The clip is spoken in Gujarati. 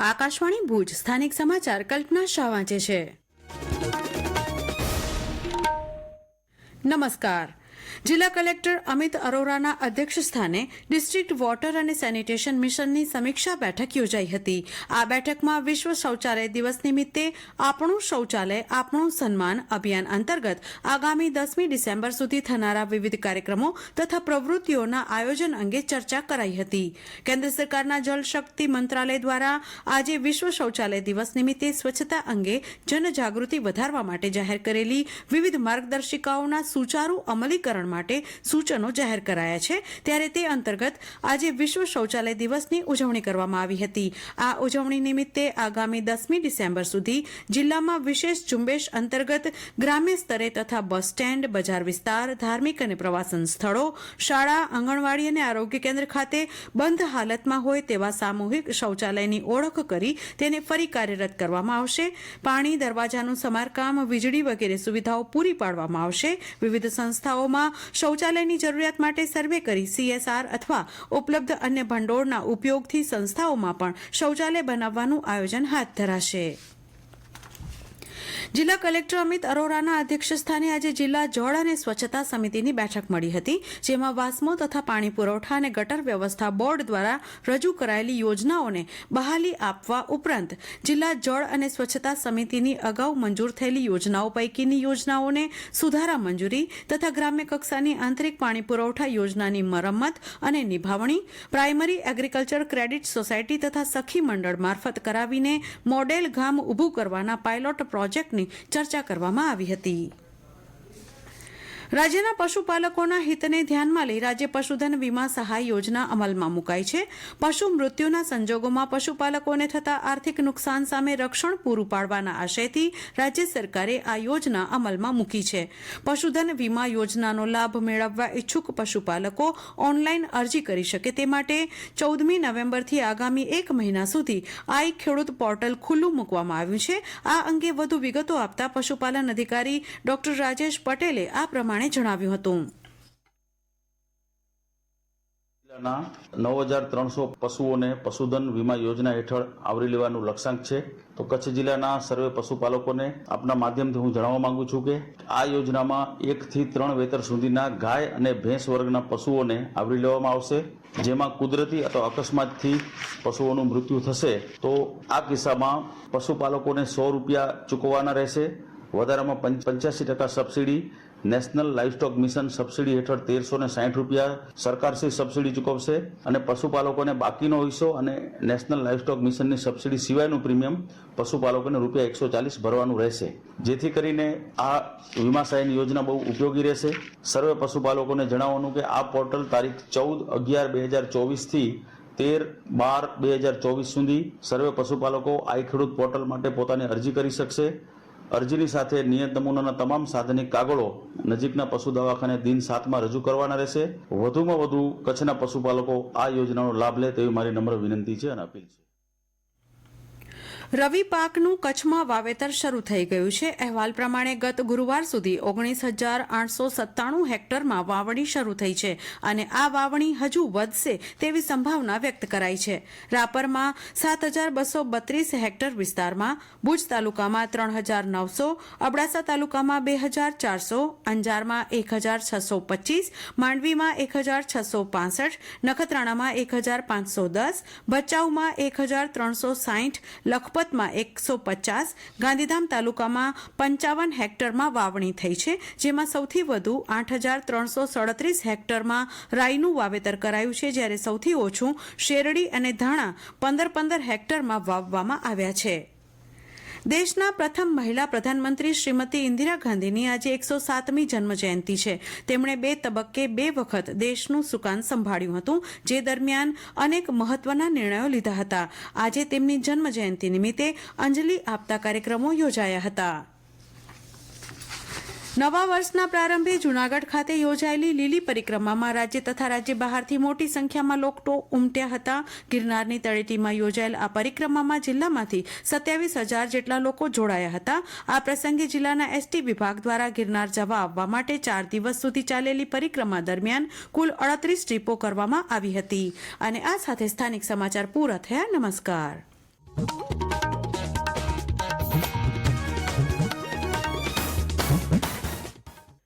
આકાશવાણી ભુજ સ્થાનિક સમાચાર કલ્પના શાહ વાંચે છે. નમસ્કાર. જિલ્લા કલેક્ટર અમિત અરોરાના અધ્યક્ષ સ્થાને ડિસ્ટ્રિક્ટ વોટર અને સેનિટેશન મિશનની સમીક્ષા બેઠક યોજાઈ હતી. આ બેઠકમાં વિશ્વ શૌચાલય દિવસ નિમિત્તે આપણું શૌચાલય આપણું સન્માન અભિયાન અંતર્ગત આગામી 10મી ડિસેમ્બર સુધી થનારા વિવિધ કાર્યક્રમો તથા પ્રવૃત્તિઓના આયોજન અંગે ચર્ચા કરાઈ હતી. કેન્દ્ર સરકારના જળશક્તિ મંત્રાલય દ્વારા આજે વિશ્વ શૌચાલય દિવસ નિમિત્તે સ્વચ્છતા અંગે જનજાગૃતિ વધારવા માટે જાહેર કરેલી વિવિધ માર્ગદર્શિકાઓના સુચારુ અમલીકરણ માટે સૂચનો જાહેર કરાયા છે. ત્યારે તે અંતર્ગત આજે વિશ્વ શૌચાલય દિવસની ઉજવણી કરવામાં આવી હતી. આ ઉજવણી નિમિત્તે આગામી 10મી ડિસેમ્બર સુધી જિલ્લામાં વિશેષ ઝુંબેશ અંતર્ગત ગ્રામ્ય સ્તરે તથા બસ સ્ટેન્ડ, બજાર વિસ્તાર, ધાર્મિક અને પ્રવાસન સ્થળો, શાળા, આંગણવાડી અને આરોગ્ય કેન્દ્ર ખાતે બંધ હાલતમાં હોય તેવા સામૂહિક શૌચાલયની ઓળખ કરી તેને ફરી કાર્યરત કરવામાં આવશે. પાણી, દરવાજાનું સમારકામ, વીજળી વગેરે સુવિધાઓ પૂરી પાડવામાં આવશે. વિવિધ સંસ્થાઓમાં શૌચાલયની જરૂરિયાત માટે સર્વે કરી CSR અથવા ઉપલબ્ધ અન્ય ભંડોળના ઉપયોગથી સંસ્થાઓમાં પણ શૌચાલય બનાવવાનું આયોજન હાથ ધરાશે. જિલ્લા કલેક્ટર અમિત અરોરાના અધ્યક્ષસ્થાને આજે જિલ્લા જળ અને સ્વચ્છતા સમિતિની બેઠક મળી હતી, જેમાં વાસ્મો તથા પાણી પુરવઠા અને ગટર વ્યવસ્થા બોર્ડ દ્વારા રજૂ કરાયેલી યોજનાઓને બહાલી આપવા ઉપરાંત જિલ્લા જળ અને સ્વચ્છતા સમિતિની અગાઉ મંજૂર થયેલી યોજનાઓ પૈકીની યોજનાઓને સુધારા મંજૂરી તથા ગ્રામ્ય કક્ષાની આંતરિક પાણી પુરવઠા યોજનાની મરમ્મત અને નિભાવણી, પ્રાઇમરી એગ્રીકલ્ચર ક્રેડિટ સોસાયટી તથા સખી મંડળ મારફત કરાવીને મોડેલ ગામ ઊભું કરવાના પાયલોટ પ્રોજેક્ટની ચર્ચા કરવામાં આવી હતી. રાજ્યના પશુપાલકોના હિતને ધ્યાનમાં લઈ રાજ્ય પશુધન વીમા સહાય યોજના અમલમાં મુકાઈ છે. પશુ મૃત્યુના સંજોગોમાં પશુપાલકોને થતા આર્થિક નુકસાન સામે રક્ષણ પૂરું પાડવાના આશયથી રાજ્ય સરકારે આ યોજના અમલમાં મૂકી છે. પશુધન વીમા યોજનાનો લાભ મેળવવા ઇચ્છુક પશુપાલકો ઓનલાઈન અરજી કરી શકે તે માટે 14મી નવેમ્બરથી આગામી 1 મહિના સુધી આઈ ખેડૂત પોર્ટલ ખુલ્લું મૂકવામાં આવ્યું છે. આ અંગે વધુ વિગતો આપતા પશુપાલન અધિકારી ડોક્ટર રાજેશ પટેલે આ પ્રમાણે જણાવ્યું હતું. 9300 પશુઓને પશુધન વીમા યોજના હેઠળ આવરી લેવાનું લક્ષ્યાંક છે. તો કચ્છ જિલ્લાના સર્વે પશુપાલકોને આપના માધ્યમથી હું જણાવવા માંગુ છું કે આ યોજનામાં 1 થી 3 વેતર સુધીના ગાય અને ભેંસ વર્ગના પશુઓને આવરી લેવામાં આવશે. જેમાં કુદરતી અથવા અકસ્માતથી પશુઓનું મૃત્યુ થશે તો આ કિસ્સામાં પશુપાલકોને ₹100 ચૂકવવાના રહેશે. વધારામાં 85% subsidy national livestock mission subsidy હેઠળ ₹1360 સરકારશ્રી સબસિડી ચૂકવશે અને પશુપાલકોને બાકીનો હિસ્સો અને નેશનલ લાઇવસ્ટોક મિશનની સબસિડી સિવાયનું પ્રીમિયમ પશુપાલકોને ₹140 ભરવાનું રહેશે. જેથી કરીને આ વીમા સહાયની યોજના બહુ ઉપયોગી રહેશે. સર્વે પશુપાલકોને જણાવવાનું કે આ પોર્ટલ તારીખ 14/11/2024 થી 13/12/2024 સુધી સર્વે પશુપાલકો આઈ ખેડૂત પોર્ટલ માટે પોતાની અરજી કરી શકશે. અરજીની સાથે નિયત નમૂનાના તમામ સાધનિક કાગળો નજીકના પશુ દવાખાને દિન 7માં રજૂ કરવાના રહેશે. વધુમાં વધુ કચ્છના પશુપાલકો આ યોજનાનો લાભ લે તેવી મારી નમ્ર વિનંતી છે અને અપીલ છે. રવિ પાકનું કચ્છમાં વાવેતર શરૂ થઈ ગયું છે. અહેવાલ પ્રમાણે ગત ગુરુવાર સુધી 19,897 હેક્ટરમાં વાવણી શરૂ થઈ છે અને આ વાવણી હજુ વધશે તેવી સંભાવના વ્યક્ત કરાઈ છે. રાપરમાં 7,232 હેક્ટર વિસ્તારમાં, ભુજ તાલુકામાં 3,900, અબડાસા તાલુકામાં 2,400, અંજારમાં 1,625, માંડવીમાં 1,665, નખત્રાણામાં 1,510, ભચાઉમાં 1,360, લખપતમાં 150, ગાંધીધામ તાલુકામાં 55 હેક્ટરમાં વાવણી થઈ છે, જેમાં સૌથી વધુ 8,337 હેક્ટરમાં રાઈનું વાવેતર કરાયું છે, જ્યારે સૌથી ઓછું શેરડી અને ધાણા 15 હેક્ટરમાં વાવવામાં આવ્યા છે. દેશના પ્રથમ મહિલા પ્રધાનમંત્રી શ્રીમતી ઇન્દિરા ગાંધીની આજે 107મી જન્મજયંતિ છે. તેમણે 2 તબક્કે 2 વખત દેશનું સુકાન સંભાળ્યું હતું, જે દરમિયાન અનેક મહત્વના નિર્ણયો લીધા હતા. આજે તેમની જન્મજયંતિ નિમિત્તે અંજલિ આપતા કાર્યક્રમો યોજાયા હતા. નવા વર્ષના પ્રારંભે જૂનાગઢ ખાતે યોજાયેલી લીલી પરિક્રમામાં રાજ્ય તથા રાજ્ય બહારથી મોટી સંખ્યામાં લોકો ઉમટ્યા હતા. ગિરનારની તળેટીમાં યોજાયેલ આ પરિક્રમામાં જિલ્લામાંથી 27,000 જેટલા લોકો જોડાયા હતા. આ પ્રસંગે જિલ્લાના એસટી વિભાગ દ્વારા ગિરનાર જવા આવવા માટે 4 દિવસ સુધી ચાલેલી પરિક્રમા દરમિયાન કુલ 38 ટ્રીપો કરવામાં આવી હતી. અને આ સાથે સ્થાનિક સમાચાર પૂરા થયા. નમસ્કાર.